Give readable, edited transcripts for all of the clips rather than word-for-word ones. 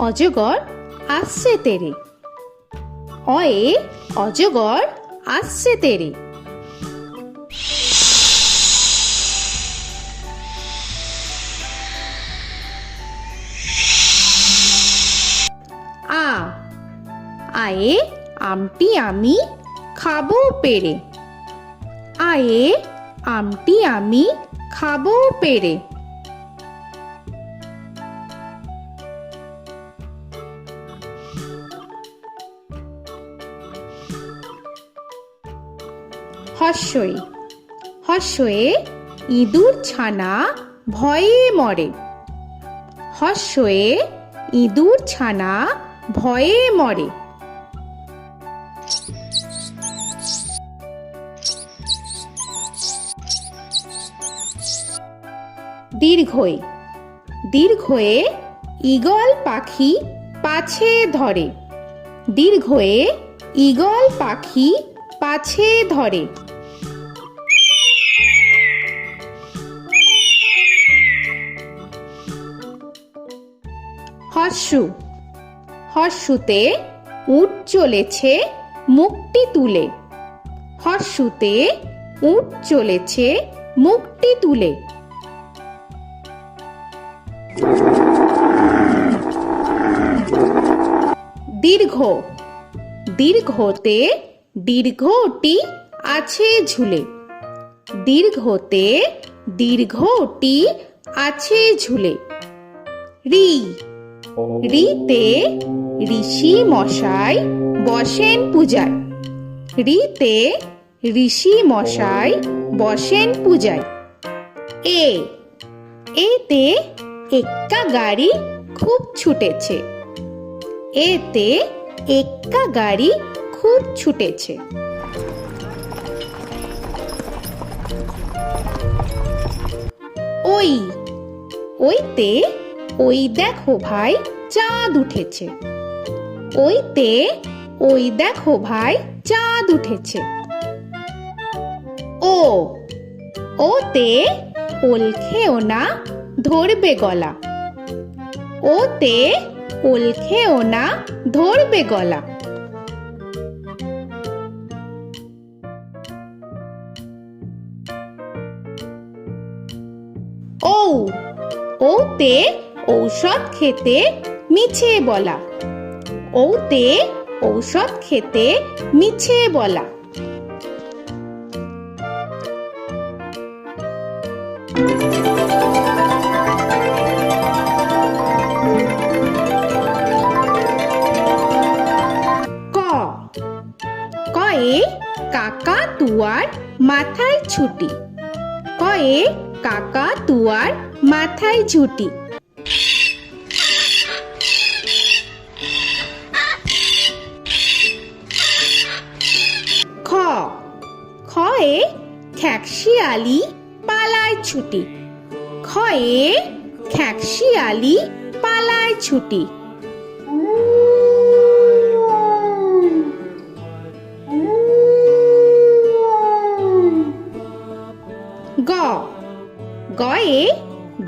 অজগর আসছে তেরে। অয়ে অজগর আসছে তেরে। আ আয়ে আমটি আমি খাবো পেরে। আয়ে আমটি আমি খাবো পেরে। হর্ষই হর্ষয়ে ইঁদুর ছানা ভয়ে মরে। হর্ষয়ে ইঁদুর ছানা ভয়ে মরে। দীর্ঘই দীর্ঘয়ে ঈগল পাখি পাছে ধরে। দীর্ঘয়ে ঈগল পাখি পাছে ধরে। হর্ষু হর্ষুতে উট চলেছে মুখটি তুলে। হর্ষুতে উট চলেছে মুখটি তুলে। দীর্ঘ দীর্ঘতে দীর্ঘটি আছে ঝুলে। দীর্ঘতে দীর্ঘটি আছে ঝুলে। রি রিতে ঋষি মশাই বসেন পূজায়। রিতে ঋষি মশাই বসেন পূজায়। এ এতে এক্কা গাড়ি খুব ছুটেছে। এতে এক্কা গাড়ি খুব ছুটেছে। ওই ওইতে ওই দেখো ভাই চাঁদ উঠেছে। ওইতে ওই দেখো ভাই চাঁদ উঠেছে। ও ওতে ওল খেও না ধরবে গলা। ওতে ওল খেও না ধরবে গলা। ঔ ওতে ঔষধ খেতে মিছে বলা। ওতে ঔষধ খেতে মিছে বলা। ক কয়ে কাকা তুয়ার মাথায় ছুটি। কয়ে কাকা তুয়ার মাথায় ঝুটি। খ খয়ে খ্যাকশিয়ালি পালায় ছুটি। খয়ে খ্যাকশিয়ালি পালায় ছুটি। গ গয়ে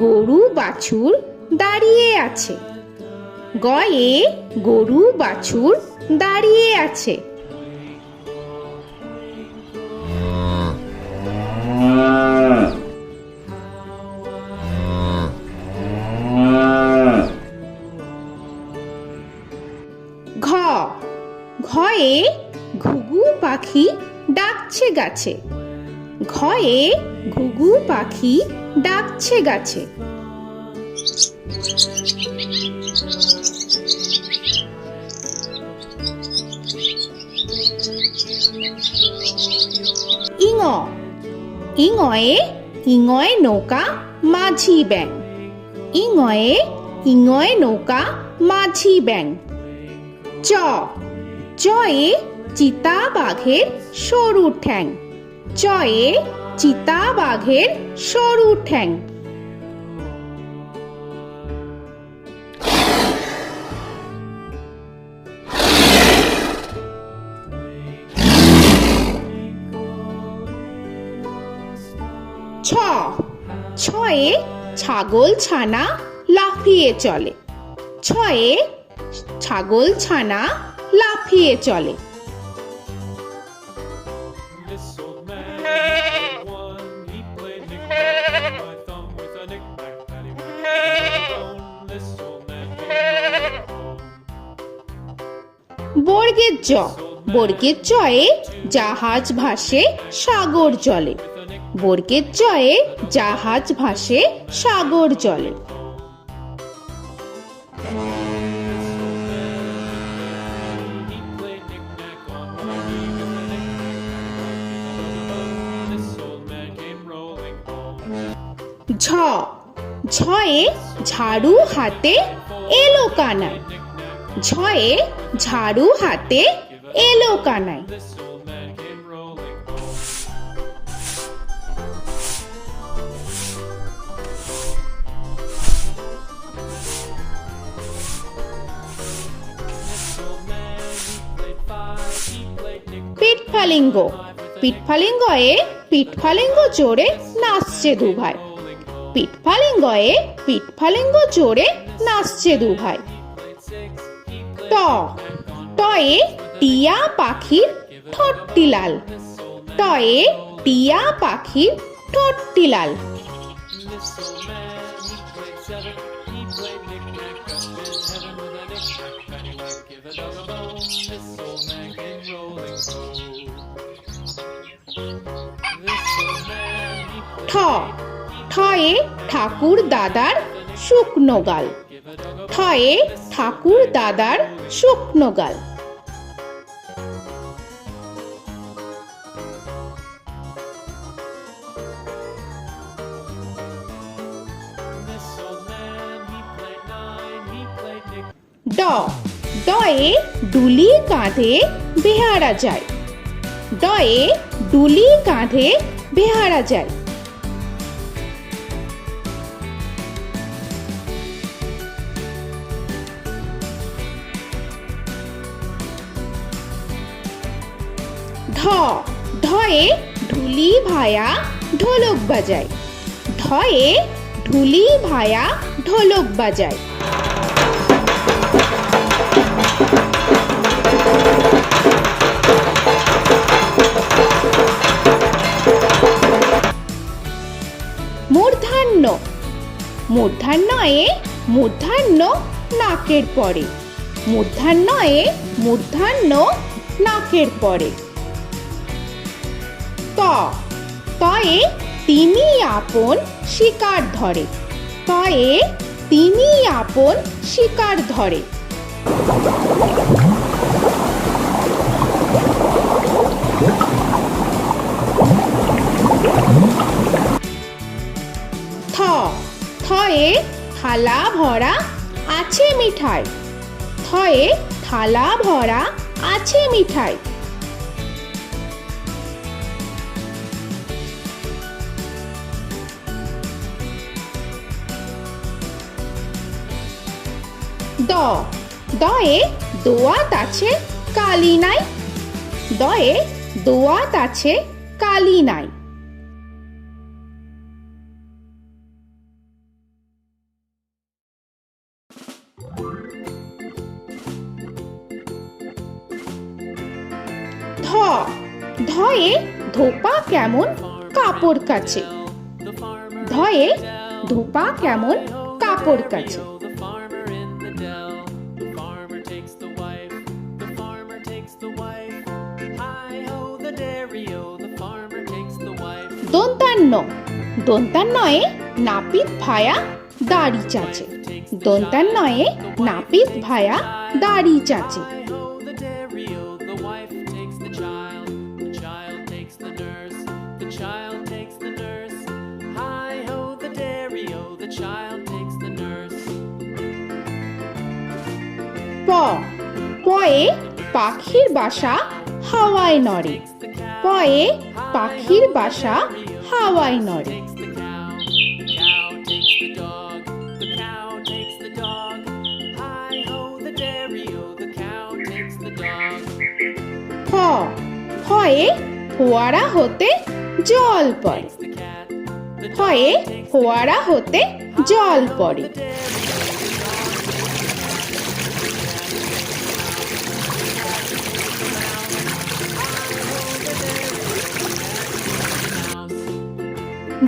গরু বাছুর দাঁড়িয়ে আছে। গয়ে গরু বাছুর দাঁড়িয়ে আছে। ঘ ঘয়ে ঘুঘু পাখি ডাকছে গাছে। ঘয়ে ঘুঘু পাখি ডাকছে গাছে। ইঙ ইঙয়ে ইঙয়ে নৌকা মাঝি ব্যাং। ইঙয়ে ইঙয়ে নৌকা মাঝি ব্যাং। চ চয়ে চিতা বাঘের সরু ঠ্যাং। চয়ে চিতা বাঘের সরু ঠ্যাং। ছ ছয়ে ছাগল ছানা লাফিয়ে চলে। ছয়ে ছাগল ছানা লাফিয়ে চলে। This old man had one. He played knick-knack on my thumb with a knick-knack, paddywhack, bone. This old man came home. বর্গের জ, বর্গের জয়ে জাহাজ ভাসে সাগর জলে। বর্গের জয়ে জাহাজ ভাসে সাগর জলে। He played knick-knack on my knee with a knick-knack, bone. This old man came rolling home. ঝ, ঝয়ে ঝাড়ু হাতে এলো কানাই। ঝয়ে ঝাড়ু হাতে এলো Kanai. This old man came rolling home. This old man, he played five. He played knick-knack. পিঠফালিঙ্গ, পিঠফালিঙ্গয়ে পিঠফালিঙ্গ জোরে নাচছে দুভাই। পিঠফালিঙ্গয়ে পিঠফালিঙ্গ জোরে নাচছে দুভাই। ট, টয়ে টিয়া পাখির ঠোঁটটি লাল। টয়ে টিয়া পাখির ঠোঁটটি লাল। This old man, he played seven. He played knick-knack up in heaven with a knick-knack, paddywhack, give a dog a bone. This old man came rolling home. This old man, he ঠ, ঠয়ে ঠাকুর দাদার শুকনো গাল। ঠয়ে ঠাকুর দাদার শুকনো গাল। This old man, he played nine. He played knick. ড, ডয়ে ডুলি কাঁধে বেহারা যায়। ডয়ে ডুলি কাঁধে বেহারা যায়। ঢ, ঢয়ে ঢুলি ভায়া ঢোলক বাজায়। ঢয়ে ঢুলি ভায়া ঢোলক বাজায়। মূর্ধন্য, মূর্ধন্যয়ে মূর্ধন্য নাকের পরে। মূর্ধন্যয়ে মূর্ধন্য নাকের পরে। ত, তয়ে তিনি আপন শিকার ধরে। তয়ে তিনি আপন শিকার ধরে। থ, থয়ে থালা ভরা আছে মিঠাই। থয়ে থালা ভরা আছে মিঠাই। দ, দয়ে দোয়াত আছে কালি নাই। দয়ে দোয়াত আছে কালি নাই। ধ, ধয়ে ধোপা কেমন কাপড় কাচে। ধয়ে ধোপা কেমন কাপড় কাচে। The farmer in the dell. The farmer takes the wife. The farmer takes the wife. Hi ho, the dairy-o. The farmer takes the wife. দন্তান্ন, দন্তান্নয়ে নাপিত ভায়া দাড়ি চাচে। দন্তান্নয়ে নাপিত ভায়া দাড়ি চাচে। Hi ho, the dairy-o. The wife takes the child. The child takes the nurse. The child takes the nurse. Hi ho, the dairy-o. The child takes the nurse. প, পয়ে পাখির বাসা হাওয়ায় নড়ে। পয়ে পাখির বাসা হাওয়ায় নড়ে। Takes the cow. The cow takes the dog. The cow takes the dog. Hi ho, the dairy-o. The cow takes the dog. ফ, ফয়ে ফোয়ারা হতে জল পড়ে। The cat. The ফয়ে ফোয়ারা হতে জল পড়ে। dairy-o. The dog.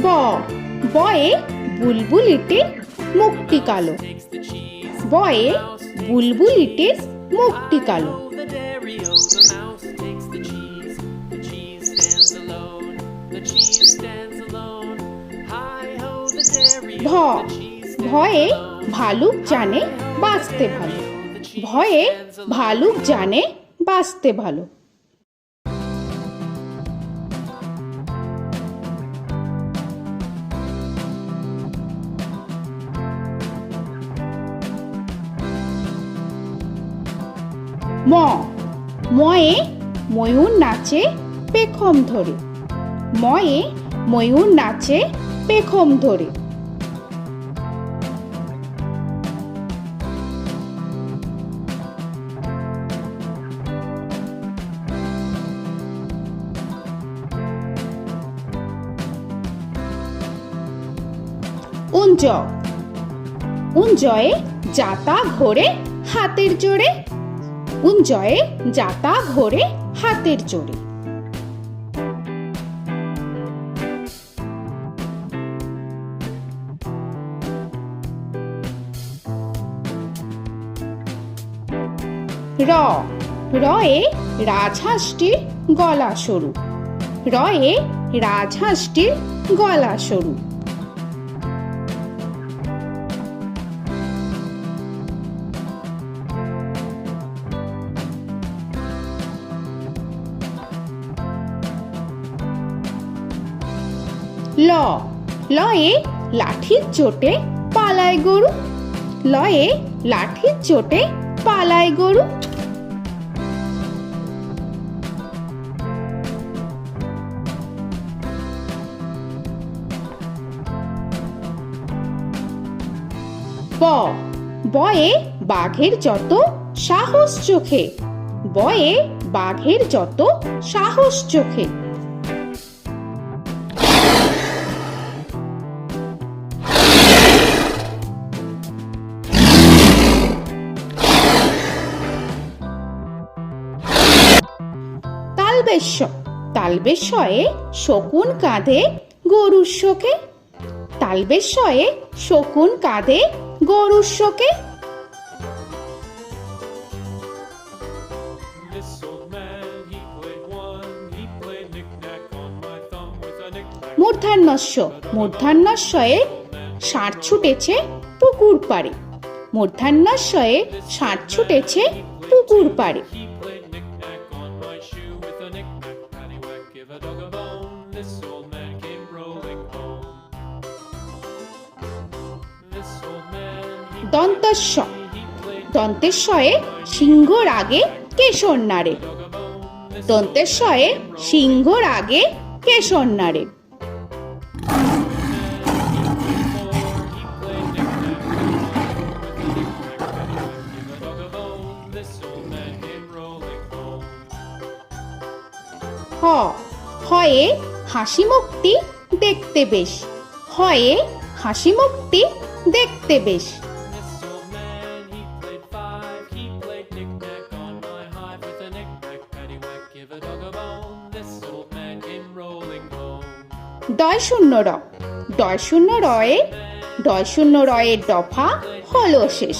ব বয়ে বুলবুলিটির মুখটি কালো Takes the cheese. বয়ে বুলবুলিটির মুখটি কালো Hi-ho, the dairy-o, the mouse takes the cheese. The cheese stands alone. The cheese stands alone. Hi-ho, the dairy-o, ভ the cheese stands ভয়ে alone. ভালুক জানে বাঁচতে ভালো ভয়ে ভালুক জানে বাঁচতে ভালো ম ময়ে ময়ূর নাচে পেখম ধরে ময়ে ময়ূর নাচে পেখম ধরে উঞ্জ উঞ্জয়ে যাতা ঘোরে হাতের জোরে উঞ্জয়ে যাতা ঘোরে হাতের জোরে র রয়ে রাজহাঁসটির গলা সরু রয়ে রাজহাঁসটির গলা সরু ল লয়ে লাঠির চোটে পালায় গরু লয়ে লাঠির চোটে পালায় গরু ব বয়ে বাঘের যত সাহস চোখে বয়ে বাঘের যত সাহস চোখে তালবেশ্য তালবেশ্যয়ে শকুন কাঁধে গরুর শোকে তালবেশ্যয়ে শকুন কাঁধে গরুর শোকে This old man, he played one. He played knick-knack on my thumb with a knick-knack. মূর্ধন্যস্য মূর্ধন্যস্বয়ে ষাঁড় ছুটেছে পুকুর পাড়ে মূর্ধন্যস্বয়ে ষাঁড় ছুটেছে পুকুর পাড়ে He played knick-knack on my shoe with a knick-knack, paddywhack, give a dog a bone. This old man came rolling home. This old man, he দন্তস্ব played দন্তেশ্বয়ে সিংহর আগে কেশর নাড়ে dog a bone. This দন্তেশ্বয়ে সিংহর আগে কেশর নাড়ে he played knick-knack with a knick-knack, paddywhack, give a dog a bone. This old man came rolling home. হ হয়ে হাসি মুখটি দেখতে বেশ হয়ে হাসি মুখটি দেখতে বেশ This old man, he played five. He played knick-knack on my hive with a knick-knack, paddywhack, give a dog a bone. This old man came rolling home. ডয় শূন্য র ডয় শূন্য রয়ে ডয় শূন্য রয়ের দফা হলো শেষ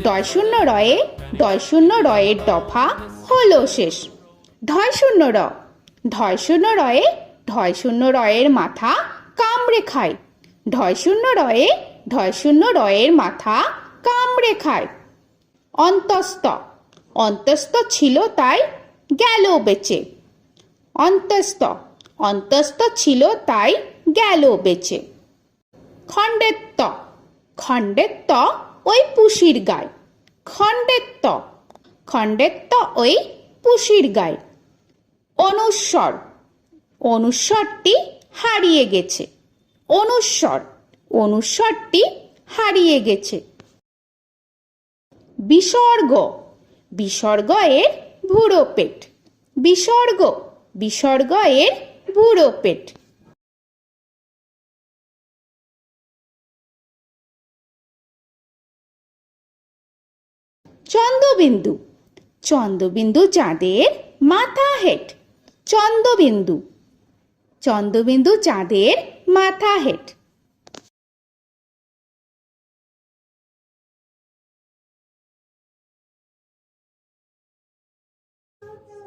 ডয় শূন্য রয়ে ডয় শূন্য রয়ের দফা হলো শেষ ঢয় শূন্য র ঢয় শূন্য রয়ে ঢয় শূন্য রয়ের মাথা কামড়ে খায় ঢয় শূন্য রয়ে ঢয় শূন্য রয়ের মাথা কামড়ে খায় অন্তস্থ অন্তস্থ ছিল তাই গেল বেঁচে অন্তস্থ অন্তস্থ ছিল তাই গেল বেঁচে খণ্ডেত্ব খণ্ডেত্ব ওই পুষির গায় খণ্ডেত্ব খণ্ডেত্ব ওই পুষির গায় অনুস্বর অনুস্বরটি হারিয়ে গেছে অনুস্বর অনুস্বরটি হারিয়ে গেছে বিসর্গ বিসর্গ এর ভুরো পেট বিসর্গ বিসর্গ এর ভুরো পেট চন্দ্রবিন্দু চন্দ্রবিন্দু চাঁদের মাথা হেট চন্দ্রবিন্দু চন্দ্রবিন্দু চাঁদের মাথা হেড।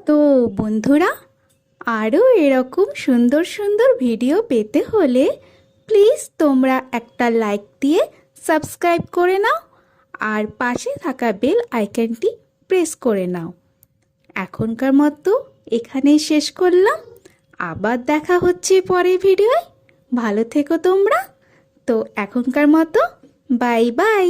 তো বন্ধুরা, আরও এরকম সুন্দর সুন্দর ভিডিও পেতে হলে প্লিজ তোমরা একটা লাইক দিয়ে সাবস্ক্রাইব করে নাও আর পাশে থাকা বেল আইকনটি প্রেস করে নাও। এখনকার মতো এখানেই শেষ করলাম, আবার দেখা হচ্ছে পরের ভিডিওয়। ভালো থেকো তোমরা। তো এখনকার মতো বাই বাই।